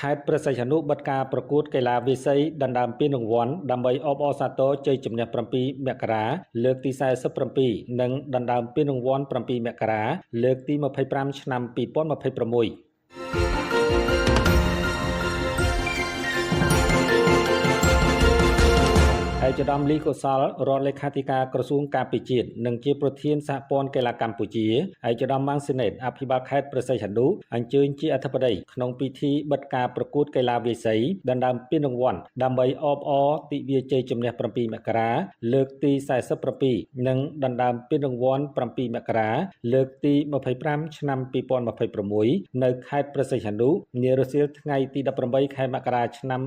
ខេត្តព្រះសីហនុបិទការប្រកួតកីឡាវាយសីដណ្ដើមពានរង្វាន់ដើម្បីអបអរសាទរជ័យជំនះ7មករាលើកទី47និងដណ្ដើមពានរង្វាន់7មករាលើកទី25ឆ្នាំ2026ឯកឧត្តមលីកុសលរដ្ឋលេខាធិការក្រសួងការពារជាតិនិងជាប្រធានសហព័ន្ធកីឡាកម្ពុជាឯកឧត្តមម៉ាំងស៊ីណេតអភិបាលខេត្តព្រះសីហនុអញ្ជើញជាអធិបតីក្នុងពិធីបិទការប្រកួតកីឡាវាយសីដណ្ដើមពានរង្វាន់ដើម្បីអបអរទិវាជ័យជំនះ7មករាលើកទី47និងដណ្ដើមពានរង្វាន់7មករាលើកទី25ឆ្នាំ2026នៅខេត្តព្រះសីហនុនារសៀលថ្ងៃទី18ខែមករាឆ្នាំ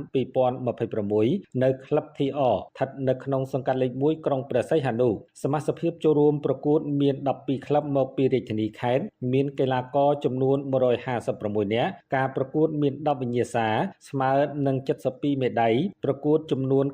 2026នៅក្លឹប TR ស្ថិតនៅក្នុងសង្កាត់លេខ1ក្រុងព្រះសីហនុសមាជិកចូលរួមប្រកួតមាន12ក្លឹបមកពីរាជធានីខេត្តមានកីឡាករចំនួន156នាក់ការប្រកួតមាន10វិញ្ញាសាស្មើនឹង72មេដាយប្រកួតចំនួន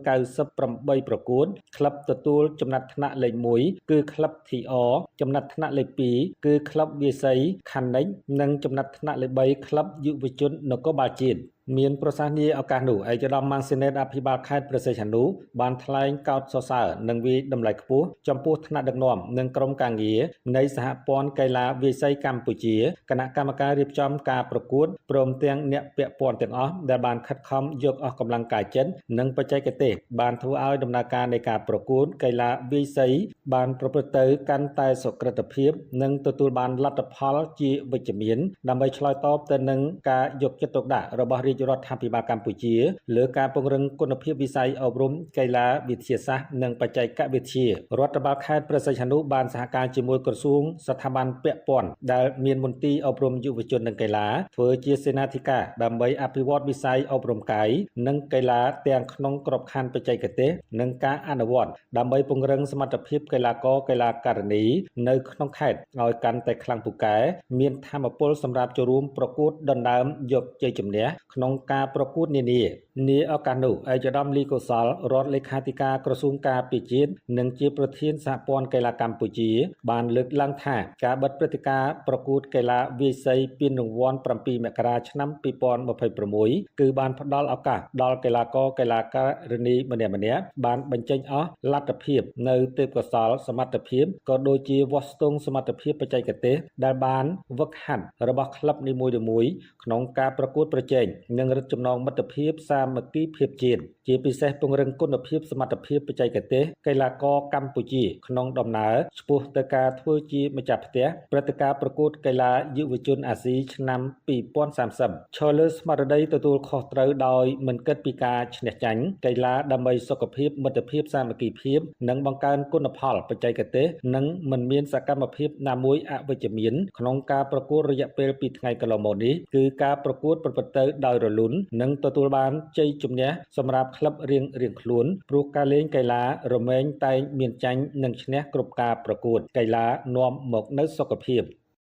98ប្រកួតក្លឹបទទួលចំណាត់ថ្នាក់លេខ1គឺក្លឹប TR ចំណាត់ថ្នាក់លេខ2គឺក្លឹបវាយសី Khanik និងចំណាត់ថ្នាក់លេខ3ក្លឹបយុវជននគរបាលជាតិមានប្រសាសន៍នាឱកាសនោះឯកឧត្តមម៉ាំងស៊ីណេតអភិបាលខេត្តព្រះសីហនុបានថ្លែងកោតសរសើរនិងវាយតម្លៃខ្ពស់ចំពោះថ្នាក់ដឹកនាំនិងក្រុមការងារនៃសហព័ន្ធកីឡាវាយសីកម្ពុជាគណៈកម្មការរៀបចំការប្រកួតព្រមទាំងអ្នកពាក់ព័ន្ធទាំងអស់ដែលបានខិតខំយកអស់កម្លាំងកាយចិត្តនិងបច្ចេកទេសបានធ្វើឲ្យដំណើរការនៃការប្រកួតកីឡាវាយសីបានប្រព្រឹត្តទៅកាន់តែសុក្រឹតភាពនិងទទួលបានលទ្ធផលជាវិជ្ជមានដើម្បីឆ្លើយតបទៅនឹងការយកចិត្តទុកដាក់របស់រាជរដ្ឋាភិបាលកម្ពុជាលើការពង្រឹងគុណភាពវិស័យអប់រំកីឡាវិទ្យាសាស្ត្រនិងបច្ចេកវិទ្យារដ្ឋបាលខេត្តព្រះសីហនុបានសហការជាមួយក្រសួងស្ថាប័នពាក់ព័ន្ធដែលមានមន្ទីរអប់រំយុវជននិងកីឡាធ្វើជាសេនាធិការដើម្បីអភិវឌ្ឍវិស័យអប់រំកាយនិងកីឡាទាំងក្នុងក្របខ័ណ្ឌបច្ចេកទេសនិងការអនុវត្តដើម្បីពង្រឹងសមត្ថភាពកីឡាករកីឡាការិនីនៅក្នុងខេត្តឲ្យកាន់តែខ្លាំងពូកែមានថាមពលសម្រាប់ចូលរួមប្រកួតដណ្ដើមយកជ័យជំនះក្នុងការប្រកួតនានានាឱកាសនោះឯកឧត្តមលីកុសលរដ្ឋលេខាធិការក្រសួងការពារជាតិនិងជាប្រធានសហព័ន្ធកីឡាកម្ពុជាបានលើកឡើងថាការបិទព្រឹត្តិការណ៍ប្រកួតកីឡាវាយសីពានរង្វាន់7មករាឆ្នាំ2026គឺបានផ្ដល់ឱកាសដល់កីឡាករកីឡាការិនីម្នាក់ៗបានបញ្ចេញអស់លទ្ធភាពនៅទេពកោសល្យសមត្ថភាពក៏ដូចជាវាស់ស្ទង់សមត្ថភាពបច្ចេកទេសដែលបានវឹកហាត់របស់ក្លឹបនីមួយៗក្នុងការប្រកួតប្រជែងនិងរឹតចំណងមិត្តភាពសាមគ្គីភាពជាតិជាពិសេសពង្រឹងគុណភាពសមត្ថភាពបច្ចេកទេសកីឡាករកម្ពុជាក្នុងដំណើរឆ្ពោះទៅការធ្វើជាម្ចាស់ផ្ទះព្រឹត្តិការណ៍ប្រកួតកីឡាយុវជនអាស៊ីឆ្នាំ2030ឈរលើស្មារតីទទួលខុសត្រូវដោយមិនគិតពីការឈ្នះចាញ់កីឡាដើម្បីសុខភាពមិត្តភាពសាមគ្គីភាពនិងបង្កើនគុណផលបច្ចេកទេសនិងមិនមានសកម្មភាពណាមួយអវិជ្ជមានក្នុងការប្រកួតរយៈពេល2ថ្ងៃកន្លងមកនេះគឺការប្រកួតប្រព្រឹត្តទៅដោយរលូននិងទទួលបានជ័យជំនះសម្រាប់ក្លឹបរៀងខ្លួនព្រោះការលេងកីឡារមែងតែងមានចាញ់និងឈ្នះគ្រប់ការប្រកួតកីឡានាំមកនូវសុខភាព